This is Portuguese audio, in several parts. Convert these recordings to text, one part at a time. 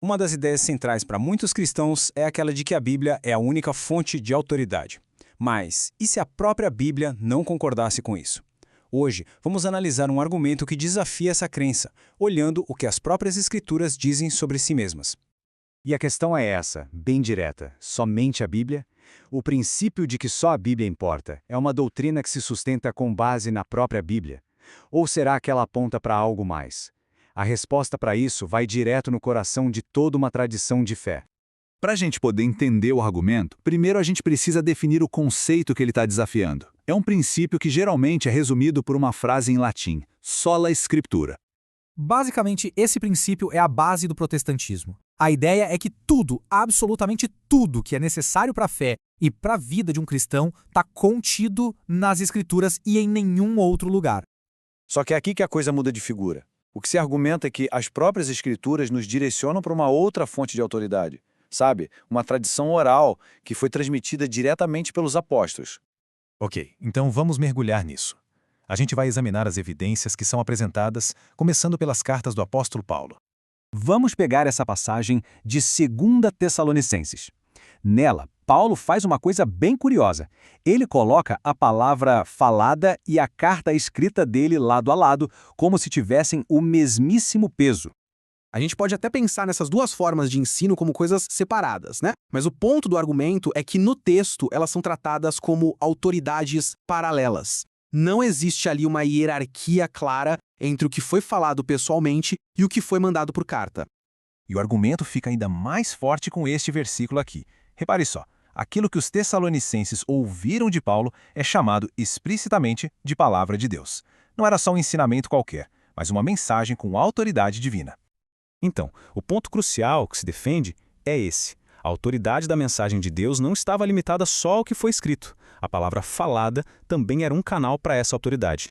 Uma das ideias centrais para muitos cristãos é aquela de que a Bíblia é a única fonte de autoridade. Mas, e se a própria Bíblia não concordasse com isso? Hoje, vamos analisar um argumento que desafia essa crença, olhando o que as próprias Escrituras dizem sobre si mesmas. E a questão é essa, bem direta: somente a Bíblia? O princípio de que só a Bíblia importa é uma doutrina que se sustenta com base na própria Bíblia? Ou será que ela aponta para algo mais? A resposta para isso vai direto no coração de toda uma tradição de fé. Para a gente poder entender o argumento, primeiro a gente precisa definir o conceito que ele está desafiando. É um princípio que geralmente é resumido por uma frase em latim: sola scriptura. Basicamente, esse princípio é a base do protestantismo. A ideia é que tudo, absolutamente tudo que é necessário para a fé e para a vida de um cristão está contido nas Escrituras e em nenhum outro lugar. Só que é aqui que a coisa muda de figura. O que se argumenta é que as próprias Escrituras nos direcionam para uma outra fonte de autoridade. Sabe? Uma tradição oral que foi transmitida diretamente pelos apóstolos. Ok, então vamos mergulhar nisso. A gente vai examinar as evidências que são apresentadas, começando pelas cartas do apóstolo Paulo. Vamos pegar essa passagem de 2 Tessalonicenses. Nela, Paulo faz uma coisa bem curiosa. Ele coloca a palavra falada e a carta escrita dele lado a lado, como se tivessem o mesmíssimo peso. A gente pode até pensar nessas duas formas de ensino como coisas separadas, né? Mas o ponto do argumento é que no texto elas são tratadas como autoridades paralelas. Não existe ali uma hierarquia clara entre o que foi falado pessoalmente e o que foi mandado por carta. E o argumento fica ainda mais forte com este versículo aqui. Repare só, aquilo que os tessalonicenses ouviram de Paulo é chamado explicitamente de palavra de Deus. Não era só um ensinamento qualquer, mas uma mensagem com autoridade divina. Então, o ponto crucial que se defende é esse. A autoridade da mensagem de Deus não estava limitada só ao que foi escrito. A palavra falada também era um canal para essa autoridade.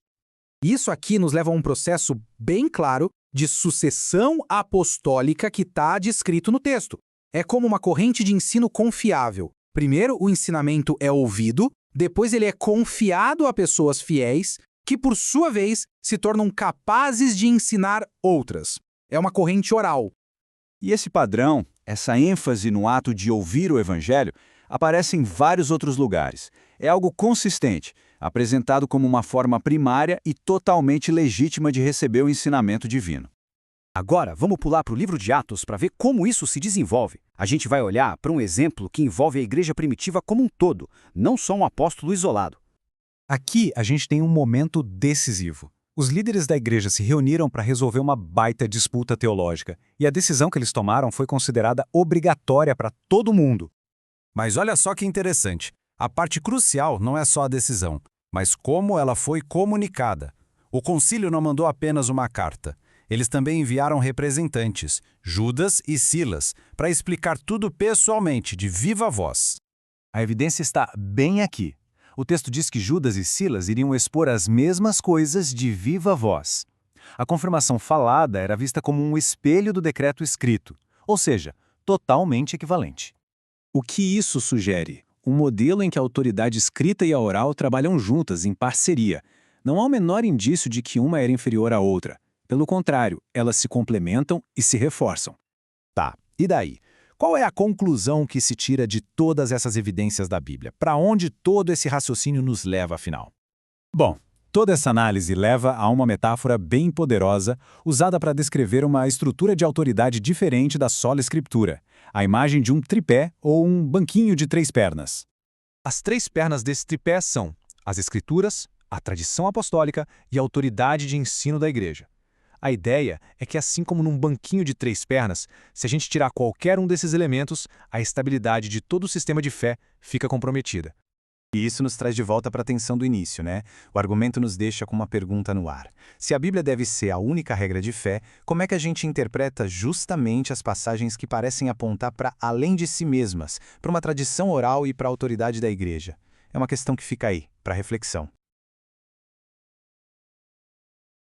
Isso aqui nos leva a um processo bem claro de sucessão apostólica que está descrito no texto. É como uma corrente de ensino confiável. Primeiro, o ensinamento é ouvido, depois ele é confiado a pessoas fiéis, que por sua vez se tornam capazes de ensinar outras. É uma corrente oral. E esse padrão, essa ênfase no ato de ouvir o Evangelho, aparece em vários outros lugares. É algo consistente, apresentado como uma forma primária e totalmente legítima de receber o ensinamento divino. Agora, vamos pular para o livro de Atos para ver como isso se desenvolve. A gente vai olhar para um exemplo que envolve a igreja primitiva como um todo, não só um apóstolo isolado. Aqui a gente tem um momento decisivo. Os líderes da igreja se reuniram para resolver uma baita disputa teológica, e a decisão que eles tomaram foi considerada obrigatória para todo mundo. Mas olha só que interessante, a parte crucial não é só a decisão, mas como ela foi comunicada. O concílio não mandou apenas uma carta. Eles também enviaram representantes, Judas e Silas, para explicar tudo pessoalmente, de viva voz. A evidência está bem aqui. O texto diz que Judas e Silas iriam expor as mesmas coisas de viva voz. A confirmação falada era vista como um espelho do decreto escrito, ou seja, totalmente equivalente. O que isso sugere? Um modelo em que a autoridade escrita e a oral trabalham juntas, em parceria. Não há o menor indício de que uma era inferior à outra. Pelo contrário, elas se complementam e se reforçam. Tá, e daí? Qual é a conclusão que se tira de todas essas evidências da Bíblia? Para onde todo esse raciocínio nos leva, afinal? Bom, toda essa análise leva a uma metáfora bem poderosa, usada para descrever uma estrutura de autoridade diferente da sola escritura, a imagem de um tripé ou um banquinho de 3 pernas. As 3 pernas desse tripé são as Escrituras, a tradição apostólica e a autoridade de ensino da igreja. A ideia é que, assim como num banquinho de 3 pernas, se a gente tirar qualquer um desses elementos, a estabilidade de todo o sistema de fé fica comprometida. E isso nos traz de volta para a tensão do início, né? O argumento nos deixa com uma pergunta no ar. Se a Bíblia deve ser a única regra de fé, como é que a gente interpreta justamente as passagens que parecem apontar para além de si mesmas, para uma tradição oral e para a autoridade da igreja? É uma questão que fica aí, para reflexão.